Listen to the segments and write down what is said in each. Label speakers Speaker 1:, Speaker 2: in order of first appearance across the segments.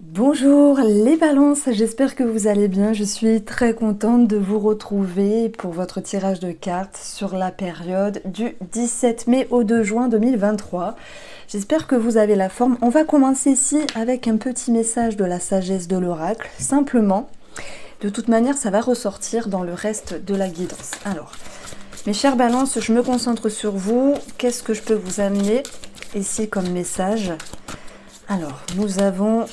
Speaker 1: Bonjour les balances, j'espère que vous allez bien. Je suis très contente de vous retrouver pour votre tirage de cartes sur la période du 17 mai au 2 juin 2023. J'espère que vous avez la forme. On va commencer ici avec un petit message de la sagesse de l'oracle, simplement. De toute manière, ça va ressortir dans le reste de la guidance. Alors, mes chères balances, je me concentre sur vous. Qu'est-ce que je peux vous amener ici comme message? Alors, nous avons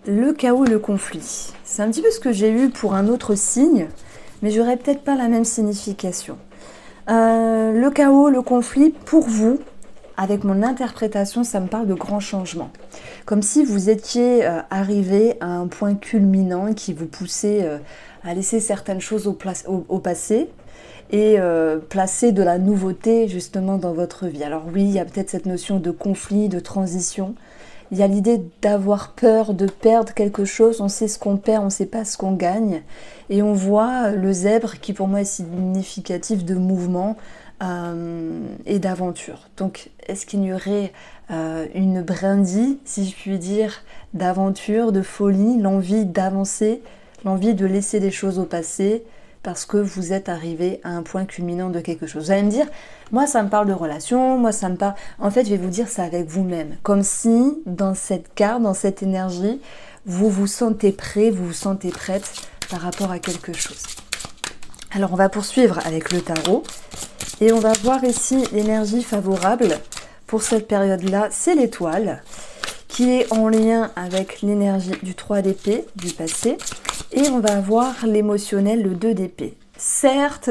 Speaker 1: le chaos, le conflit. C'est un petit peu ce que j'ai eu pour un autre signe, mais j'aurais peut-être pas la même signification. Le chaos, le conflit, pour vous, avec mon interprétation, ça me parle de grands changements. Comme si vous étiez arrivé à un point culminant qui vous poussait à laisser certaines choses au passé et placer de la nouveauté justement dans votre vie. Alors oui, il y a peut-être cette notion de conflit, de transition. Il y a l'idée d'avoir peur de perdre quelque chose, on sait ce qu'on perd, on ne sait pas ce qu'on gagne. Et on voit le zèbre qui pour moi est significatif de mouvement et d'aventure. Donc est-ce qu'il y aurait une brindille, si je puis dire, d'aventure, de folie, l'envie d'avancer, l'envie de laisser des choses au passé parce que vous êtes arrivé à un point culminant de quelque chose. Vous allez me dire, moi ça me parle de relation, moi ça me parle... En fait, je vais vous dire ça avec vous-même. Comme si, dans cette carte, dans cette énergie, vous vous sentez prêt, vous vous sentez prête par rapport à quelque chose. Alors, on va poursuivre avec le tarot. Et on va voir ici l'énergie favorable pour cette période-là. C'est l'étoile qui est en lien avec l'énergie du 3 d'épée, du passé. Et on va avoir l'émotionnel, le 2 d'épée. Certes,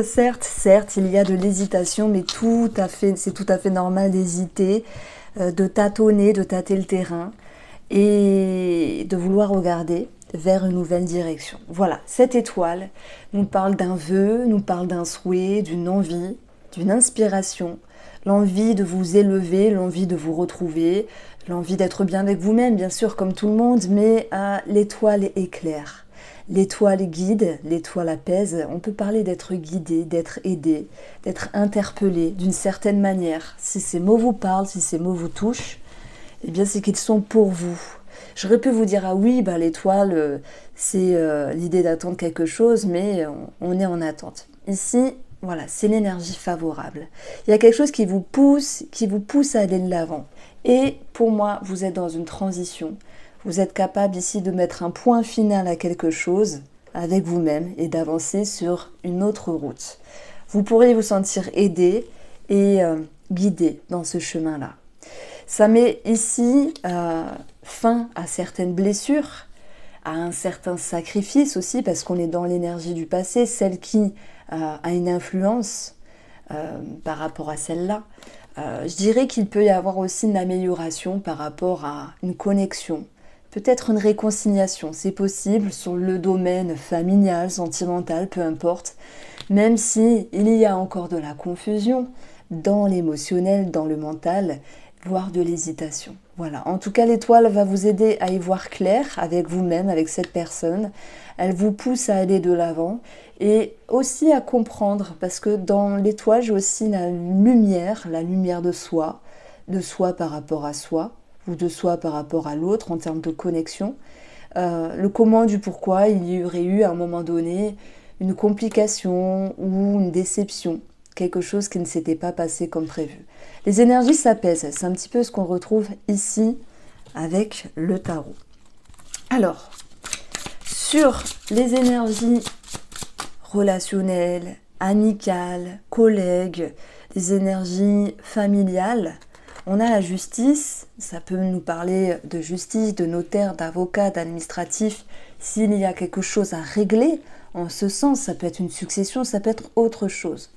Speaker 1: il y a de l'hésitation, mais c'est tout à fait normal d'hésiter, de tâtonner, de tâter le terrain et de vouloir regarder vers une nouvelle direction. Voilà, cette étoile nous parle d'un vœu, nous parle d'un souhait, d'une envie, d'une inspiration, l'envie de vous élever, l'envie de vous retrouver, l'envie d'être bien avec vous-même, bien sûr, comme tout le monde, mais l'étoile est claire. L'étoile guide, l'étoile apaise. On peut parler d'être guidé, d'être aidé, d'être interpellé d'une certaine manière. Si ces mots vous parlent, si ces mots vous touchent, eh bien c'est qu'ils sont pour vous. J'aurais pu vous dire, ah oui, l'étoile, c'est l'idée d'attendre quelque chose, mais on est en attente. Ici, voilà, c'est l'énergie favorable. Il y a quelque chose qui vous pousse à aller de l'avant. Et pour moi, vous êtes dans une transition. Vous êtes capable ici de mettre un point final à quelque chose avec vous-même et d'avancer sur une autre route. Vous pourrez vous sentir aidé et guidé dans ce chemin-là. Ça met ici fin à certaines blessures, à un certain sacrifice aussi, parce qu'on est dans l'énergie du passé, celle qui a une influence par rapport à celle-là. Je dirais qu'il peut y avoir aussi une amélioration par rapport à une connexion, peut-être une réconciliation, c'est possible sur le domaine familial, sentimental, peu importe, même si il y a encore de la confusion dans l'émotionnel, dans le mental, voire de l'hésitation. Voilà, en tout cas l'étoile va vous aider à y voir clair avec vous-même, avec cette personne. Elle vous pousse à aller de l'avant et aussi à comprendre, parce que dans l'étoile, j'ai aussi la lumière de soi par rapport à soi, ou de soi par rapport à l'autre en termes de connexion. Le comment du pourquoi il y aurait eu à un moment donné une complication ou une déception, quelque chose qui ne s'était pas passé comme prévu. Les énergies s'apaisent, c'est un petit peu ce qu'on retrouve ici avec le tarot. Alors, sur les énergies relationnelles, amicales, collègues, les énergies familiales, on a la justice, ça peut nous parler de justice, de notaire, d'avocat, d'administratif, s'il y a quelque chose à régler, en ce sens, ça peut être une succession, ça peut être autre chose.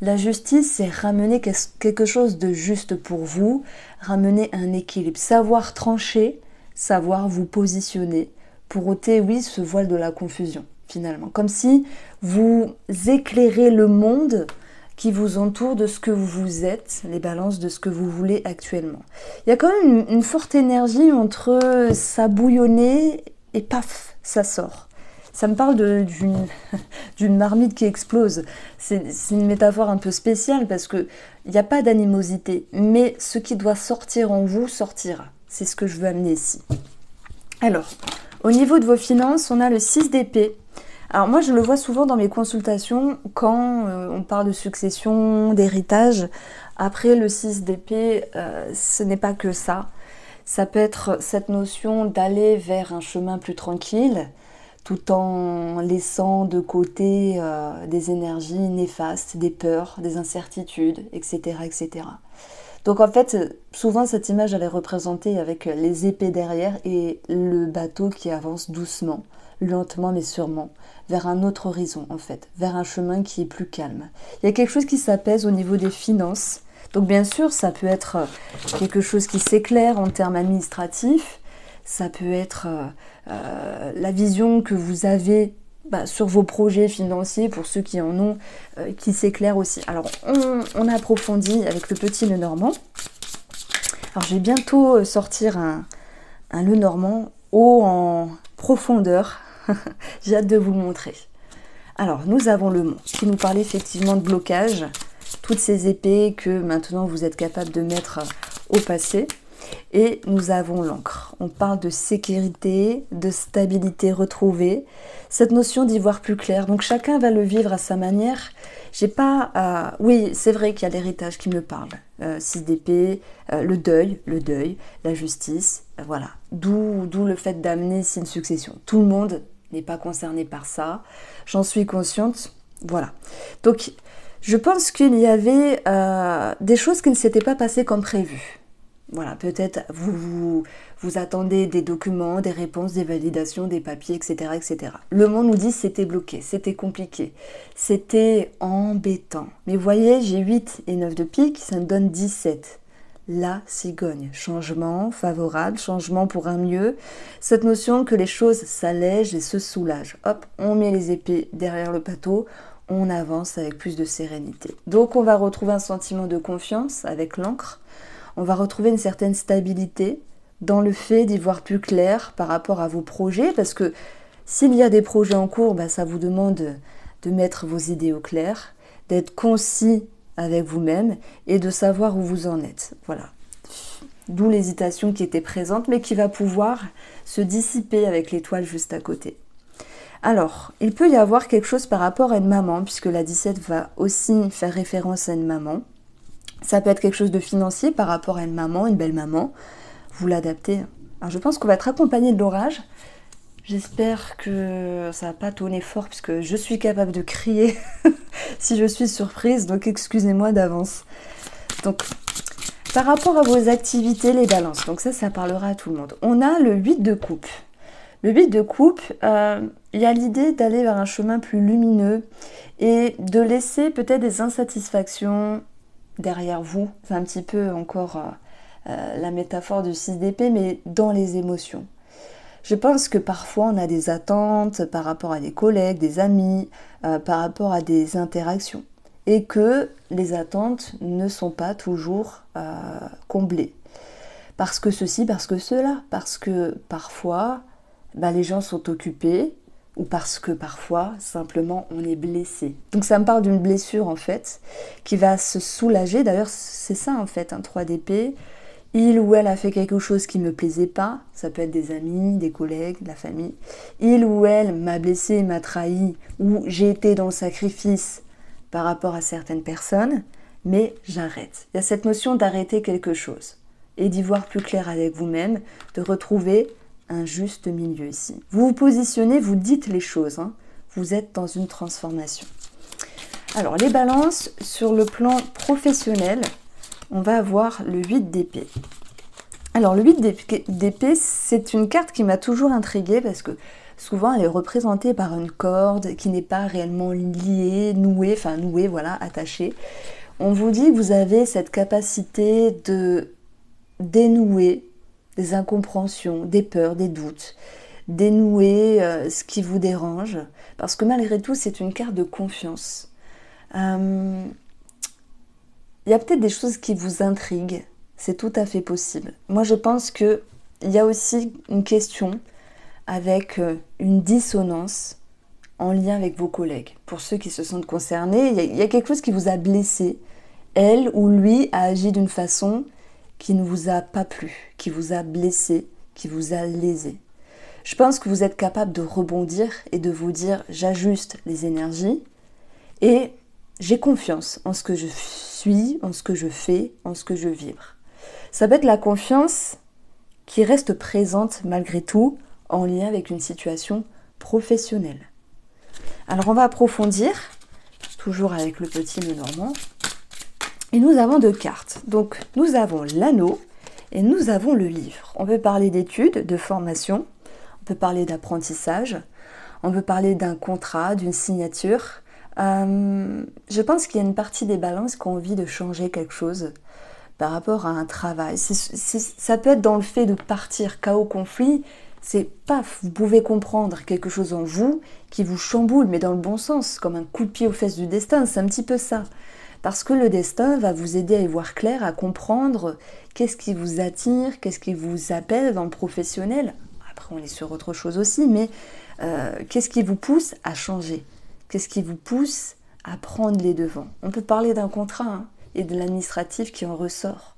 Speaker 1: La justice, c'est ramener quelque chose de juste pour vous, ramener un équilibre, savoir trancher, savoir vous positionner, pour ôter, oui, ce voile de la confusion, finalement. Comme si vous éclairez le monde qui vous entoure de ce que vous êtes, les balances de ce que vous voulez actuellement. Il y a quand même une forte énergie entre ça bouillonner et paf, ça sort. Ça me parle d'une marmite qui explose. C'est une métaphore un peu spéciale parce qu'il n'y a pas d'animosité, mais ce qui doit sortir en vous sortira. C'est ce que je veux amener ici. Alors, au niveau de vos finances, on a le 6 d'épée. Alors moi, je le vois souvent dans mes consultations quand on parle de succession, d'héritage. Après, le 6 d'épée, ce n'est pas que ça. Ça peut être cette notion d'aller vers un chemin plus tranquille, tout en laissant de côté des énergies néfastes, des peurs, des incertitudes, etc., etc. Donc en fait, souvent cette image elle est représentée avec les épées derrière et le bateau qui avance doucement, lentement mais sûrement, vers un autre horizon en fait, vers un chemin qui est plus calme. Il y a quelque chose qui s'apaise au niveau des finances. Donc bien sûr, ça peut être quelque chose qui s'éclaire en termes administratifs, ça peut être la vision que vous avez sur vos projets financiers, pour ceux qui en ont, qui s'éclairent aussi. Alors, on approfondit avec le petit Lenormand. Alors, je vais bientôt sortir un Lenormand haut en profondeur. J'ai hâte de vous le montrer. Alors, nous avons le mont qui nous parle effectivement de blocage. Toutes ces épées que maintenant vous êtes capable de mettre au passé. Et nous avons l'encre. On parle de sécurité, de stabilité retrouvée, cette notion d'y voir plus clair. Donc chacun va le vivre à sa manière. J'ai pas... Oui, c'est vrai qu'il y a l'héritage qui me parle. 6 d'épée, le deuil, la justice, voilà. D'où le fait d'amener ici une succession. Tout le monde n'est pas concerné par ça. J'en suis consciente. Voilà. Donc, je pense qu'il y avait des choses qui ne s'étaient pas passées comme prévu. Voilà, peut-être vous attendez des documents, des réponses, des validations, des papiers, etc., etc. Le monde nous dit c'était bloqué, c'était compliqué, c'était embêtant. Mais vous voyez, j'ai 8 et 9 de pique, ça me donne 17. La cigogne, changement favorable, changement pour un mieux. Cette notion que les choses s'allègent et se soulagent. Hop, on met les épées derrière le bateau, on avance avec plus de sérénité. Donc on va retrouver un sentiment de confiance avec l'encre. On va retrouver une certaine stabilité dans le fait d'y voir plus clair par rapport à vos projets, parce que s'il y a des projets en cours, ça vous demande de mettre vos idées au clair, d'être concis avec vous-même et de savoir où vous en êtes. Voilà. D'où l'hésitation qui était présente, mais qui va pouvoir se dissiper avec l'étoile juste à côté. Alors, il peut y avoir quelque chose par rapport à une maman, puisque la 17 va aussi faire référence à une maman. Ça peut être quelque chose de financier par rapport à une maman, une belle maman. Vous l'adaptez. Alors je pense qu'on va être accompagné de l'orage. J'espère que ça va pas tonner fort puisque je suis capable de crier si je suis surprise. Donc excusez-moi d'avance. Donc par rapport à vos activités, les balances. Donc ça parlera à tout le monde. On a le 8 de coupe. Le 8 de coupe, il y a l'idée d'aller vers un chemin plus lumineux et de laisser peut-être des insatisfactions derrière vous. C'est un petit peu encore la métaphore du 6 d'épée, mais dans les émotions. Je pense que parfois on a des attentes par rapport à des collègues, des amis, par rapport à des interactions. Et que les attentes ne sont pas toujours comblées. Parce que ceci, parce que cela. Parce que parfois, les gens sont occupés, ou parce que parfois, simplement, on est blessé. Donc ça me parle d'une blessure, en fait, qui va se soulager. D'ailleurs, c'est ça, en fait, un 3 d'épée. Il ou elle a fait quelque chose qui ne me plaisait pas. Ça peut être des amis, des collègues, de la famille. Il ou elle m'a blessé, m'a trahi, ou j'ai été dans le sacrifice par rapport à certaines personnes, mais j'arrête. Il y a cette notion d'arrêter quelque chose et d'y voir plus clair avec vous-même, de retrouver un juste milieu ici. Vous vous positionnez, vous dites les choses, hein. Vous êtes dans une transformation. Alors, les balances, sur le plan professionnel, on va avoir le 8 d'épée. Alors, le 8 d'épée, c'est une carte qui m'a toujours intriguée parce que souvent, elle est représentée par une corde qui n'est pas réellement liée, nouée, voilà, attachée. On vous dit que vous avez cette capacité de dénouer des incompréhensions, des peurs, des doutes, dénouer ce qui vous dérange, parce que malgré tout, c'est une carte de confiance. Il y a peut-être des choses qui vous intriguent, c'est tout à fait possible. Moi, je pense qu'il y a aussi une question avec une dissonance en lien avec vos collègues. Pour ceux qui se sentent concernés, il y a quelque chose qui vous a blessé. Elle ou lui a agi d'une façon qui ne vous a pas plu, qui vous a blessé, qui vous a lésé. Je pense que vous êtes capable de rebondir et de vous dire j'ajuste les énergies et j'ai confiance en ce que je suis, en ce que je fais, en ce que je vibre. Ça peut être la confiance qui reste présente malgré tout en lien avec une situation professionnelle. Alors on va approfondir, toujours avec le petit Lenormand. Et nous avons 2 cartes. Donc nous avons l'anneau et nous avons le livre. On peut parler d'études, de formation, on peut parler d'apprentissage, on peut parler d'un contrat, d'une signature. Je pense qu'il y a une partie des balances qui ont envie de changer quelque chose par rapport à un travail. Ça peut être dans le fait de partir chaos conflit. C'est paf, vous pouvez comprendre quelque chose en vous qui vous chamboule, mais dans le bon sens, comme un coup de pied aux fesses du destin. C'est un petit peu ça. Parce que le destin va vous aider à y voir clair, à comprendre qu'est-ce qui vous attire, qu'est-ce qui vous appelle dans le professionnel. Après, on est sur autre chose aussi, mais qu'est-ce qui vous pousse à changer? Qu'est-ce qui vous pousse à prendre les devants? On peut parler d'un contrat et de l'administratif qui en ressort.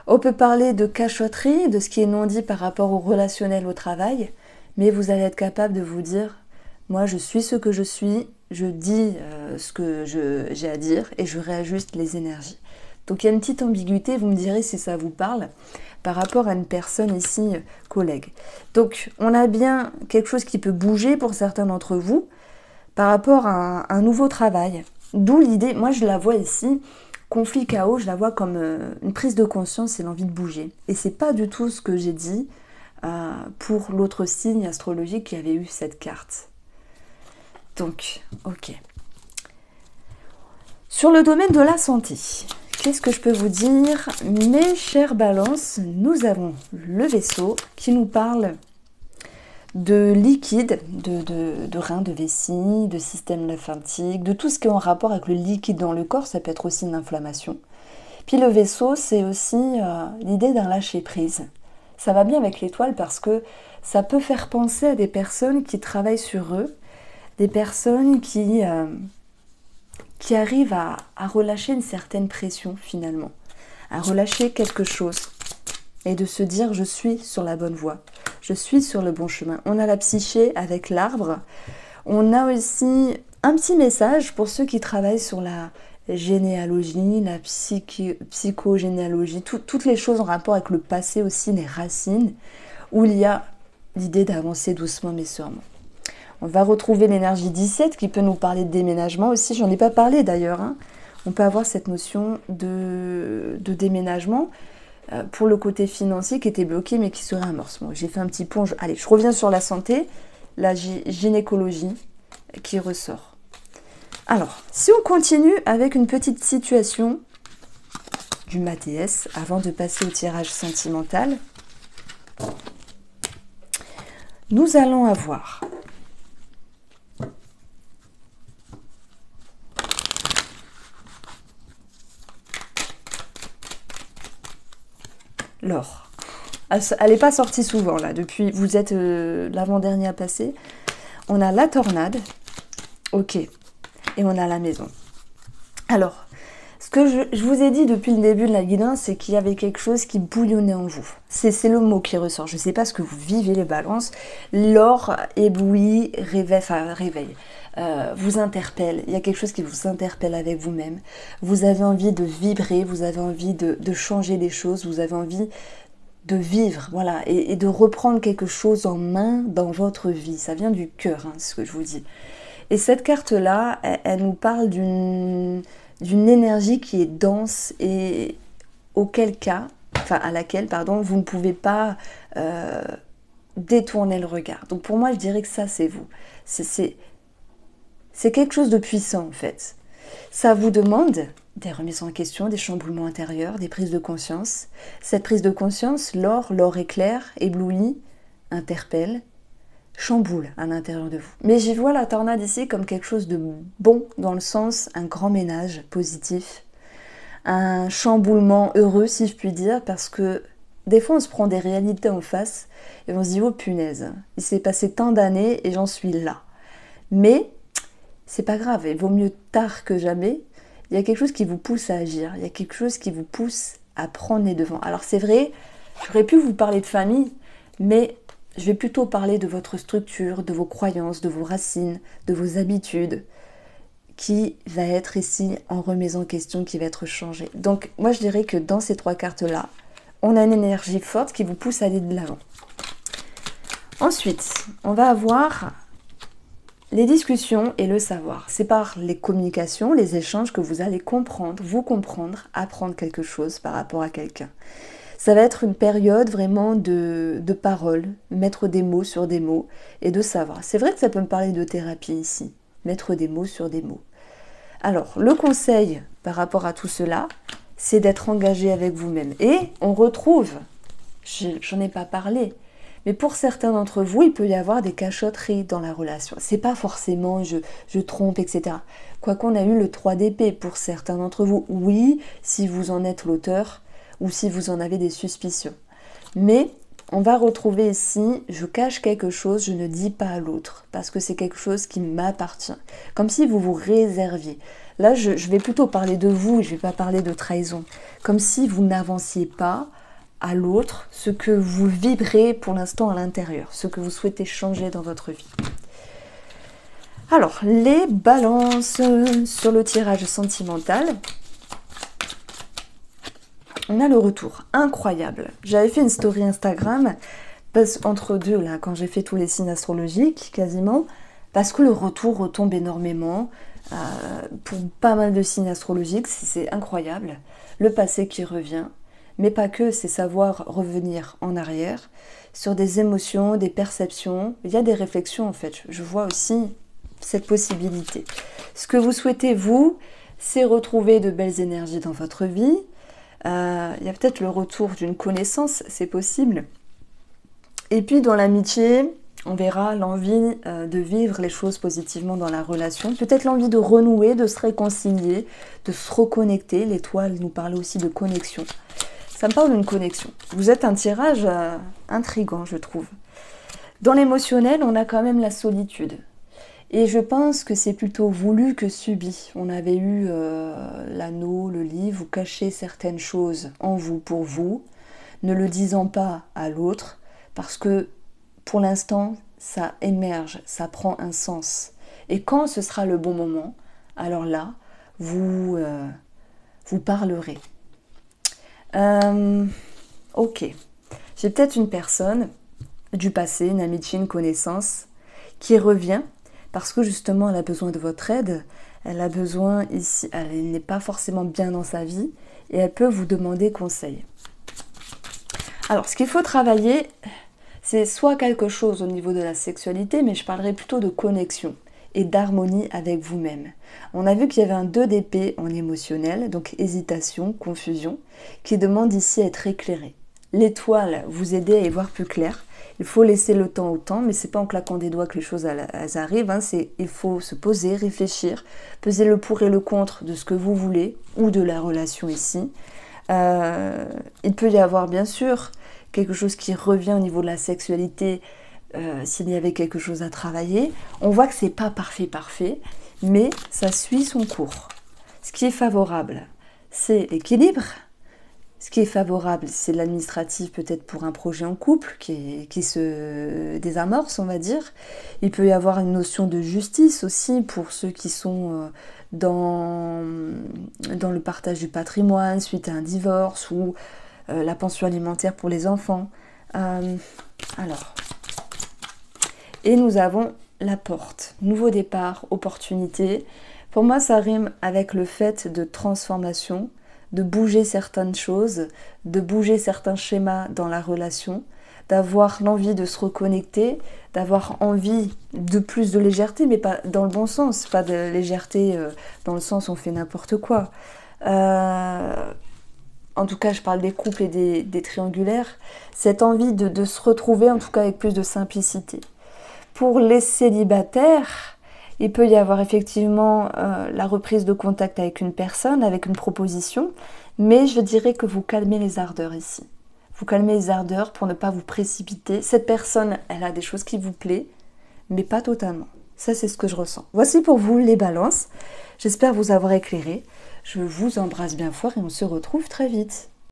Speaker 1: On peut parler de cachotterie, de ce qui est non dit par rapport au relationnel au travail, mais vous allez être capable de vous dire « Moi, je suis ce que je suis, je dis ce que j'ai à dire et je réajuste les énergies. » Donc, il y a une petite ambiguïté, vous me direz si ça vous parle, par rapport à une personne ici, collègue. Donc, on a bien quelque chose qui peut bouger pour certains d'entre vous par rapport à un nouveau travail. D'où l'idée, moi je la vois ici, conflit chaos, je la vois comme une prise de conscience et l'envie de bouger. Et c'est pas du tout ce que j'ai dit pour l'autre signe astrologique qui avait eu cette carte. Donc, ok. Sur le domaine de la santé, qu'est-ce que je peux vous dire? Mes chères balances, nous avons le Vaisseau qui nous parle de liquide, de reins, de vessie, de système lymphatique, de tout ce qui est en rapport avec le liquide dans le corps. Ça peut être aussi une inflammation. Puis le Vaisseau, c'est aussi l'idée d'un lâcher-prise. Ça va bien avec l'étoile parce que ça peut faire penser à des personnes qui travaillent sur eux, des personnes qui arrivent à relâcher une certaine pression finalement, à relâcher quelque chose et de se dire je suis sur la bonne voie. Je suis sur le bon chemin. On a la psyché avec l'arbre. On a aussi un petit message pour ceux qui travaillent sur la généalogie, la psychogénéalogie, toutes les choses en rapport avec le passé aussi, les racines, où il y a l'idée d'avancer doucement mais sûrement. On va retrouver l'énergie 17 qui peut nous parler de déménagement aussi. J'en ai pas parlé d'ailleurs. On peut avoir cette notion de déménagement. Pour le côté financier qui était bloqué mais qui serait amorce. Bon, j'ai fait un petit pont. Allez, je reviens sur la santé, la gynécologie qui ressort. Alors, si on continue avec une petite situation du Mathéès avant de passer au tirage sentimental, nous allons avoir l'or. Elle n'est pas sortie souvent là, depuis vous êtes l'avant-dernier à passer. On a la tornade, ok, et on a la maison. Alors, ce que je vous ai dit depuis le début de la guidance, c'est qu'il y avait quelque chose qui bouillonnait en vous. C'est le mot qui ressort. Je ne sais pas ce que vous vivez les balances. L'or éblouit, réveille. Vous interpelle, il y a quelque chose qui vous interpelle avec vous-même, vous avez envie de vibrer, vous avez envie de changer des choses, vous avez envie de vivre, voilà, et de reprendre quelque chose en main dans votre vie. Ça vient du cœur, ce que je vous dis. Et cette carte-là, elle nous parle d'une énergie qui est dense et à laquelle, vous ne pouvez pas détourner le regard. Donc pour moi, je dirais que ça, c'est vous. C'est quelque chose de puissant en fait. Ça vous demande des remises en question, des chamboulements intérieurs, des prises de conscience. Cette prise de conscience, l'or éclaire, éblouit, interpelle, chamboule à l'intérieur de vous. Mais j'y vois la tornade ici comme quelque chose de bon dans le sens, un grand ménage positif, un chamboulement heureux si je puis dire, parce que des fois on se prend des réalités en face et on se dit oh punaise, il s'est passé tant d'années et j'en suis là. Mais c'est pas grave, il vaut mieux tard que jamais. Il y a quelque chose qui vous pousse à agir, il y a quelque chose qui vous pousse à prendre les devants. Alors c'est vrai, j'aurais pu vous parler de famille, mais je vais plutôt parler de votre structure, de vos croyances, de vos racines, de vos habitudes, qui va être ici en remise en question, qui va être changé. Donc moi je dirais que dans ces 3 cartes-là, on a une énergie forte qui vous pousse à aller de l'avant. Ensuite, on va avoir les discussions et le savoir. C'est par les communications, les échanges que vous allez comprendre, vous comprendre, apprendre quelque chose par rapport à quelqu'un. Ça va être une période vraiment de paroles, mettre des mots sur des mots et de savoir. C'est vrai que ça peut me parler de thérapie ici, mettre des mots sur des mots. Alors, le conseil par rapport à tout cela, c'est d'être engagé avec vous-même. Et on retrouve, j'en ai pas parlé, mais pour certains d'entre vous, il peut y avoir des cachotteries dans la relation. C'est pas forcément je trompe, etc. Quoi qu'on a eu le 3 d'épée pour certains d'entre vous. Oui, si vous en êtes l'auteur ou si vous en avez des suspicions. Mais on va retrouver ici, je cache quelque chose, je ne dis pas à l'autre, parce que c'est quelque chose qui m'appartient. Comme si vous vous réserviez. Là, je vais plutôt parler de vous, je ne vais pas parler de trahison. Comme si vous n'avanciez pas à l'autre ce que vous vibrez pour l'instant à l'intérieur, ce que vous souhaitez changer dans votre vie. Alors, les balances sur le tirage sentimental. On a le retour incroyable. J'avais fait une story Instagram entre deux là, quand j'ai fait tous les signes astrologiques quasiment, parce que le retour retombe énormément pour pas mal de signes astrologiques, c'est incroyable. Le passé qui revient, mais pas que, c'est savoir revenir en arrière sur des émotions, des perceptions. Il y a des réflexions en fait. Je vois aussi cette possibilité. Ce que vous souhaitez vous, c'est retrouver de belles énergies dans votre vie. Il y a peut-être le retour d'une connaissance, c'est possible. Et puis dans l'amitié, on verra l'envie de vivre les choses positivement dans la relation. Peut-être l'envie de renouer, de se réconcilier, de se reconnecter. L'étoile nous parle aussi de connexion. Ça me parle d'une connexion. Vous êtes un tirage intriguant, je trouve. Dans l'émotionnel, on a quand même la solitude. Et je pense que c'est plutôt voulu que subi. On avait eu l'anneau, le livre, vous cachez certaines choses en vous pour vous, ne le disant pas à l'autre, parce que pour l'instant, ça émerge, ça prend un sens. Et quand ce sera le bon moment, alors là, vous parlerez. Ok. J'ai peut-être une personne du passé, une amitié, une connaissance, qui revient parce que justement elle a besoin de votre aide, elle a besoin ici, elle n'est pas forcément bien dans sa vie et elle peut vous demander conseil. Alors ce qu'il faut travailler, c'est soit quelque chose au niveau de la sexualité, mais je parlerai plutôt de connexion et d'harmonie avec vous-même. On a vu qu'il y avait un 2 d'épée en émotionnel, donc hésitation, confusion, qui demande ici à être éclairé. L'étoile vous aide à y voir plus clair. Il faut laisser le temps au temps, mais c'est pas en claquant des doigts que les choses elles arrivent. Hein, il faut se poser, réfléchir, peser le pour et le contre de ce que vous voulez ou de la relation ici. Il peut y avoir bien sûr quelque chose qui revient au niveau de la sexualité s'il y avait quelque chose à travailler. On voit que c'est pas parfait, mais ça suit son cours. Ce qui est favorable, c'est l'équilibre. Ce qui est favorable, c'est l'administratif peut-être pour un projet en couple qui se désamorce, on va dire. Il peut y avoir une notion de justice aussi pour ceux qui sont dans le partage du patrimoine suite à un divorce ou la pension alimentaire pour les enfants. Et nous avons la porte. Nouveau départ, opportunité. Pour moi, ça rime avec le fait de transformation, de bouger certaines choses, de bouger certains schémas dans la relation, d'avoir l'envie de se reconnecter, d'avoir envie de plus de légèreté, mais pas dans le bon sens, pas de légèreté dans le sens où on fait n'importe quoi. En tout cas, je parle des couples et des triangulaires. Cette envie de se retrouver, en tout cas avec plus de simplicité. Pour les célibataires, il peut y avoir effectivement la reprise de contact avec une personne, avec une proposition, mais je dirais que vous calmez les ardeurs ici. Vous calmez les ardeurs pour ne pas vous précipiter. Cette personne, elle a des choses qui vous plaisent, mais pas totalement. Ça, c'est ce que je ressens. Voici pour vous les balances. J'espère vous avoir éclairé. Je vous embrasse bien fort et on se retrouve très vite.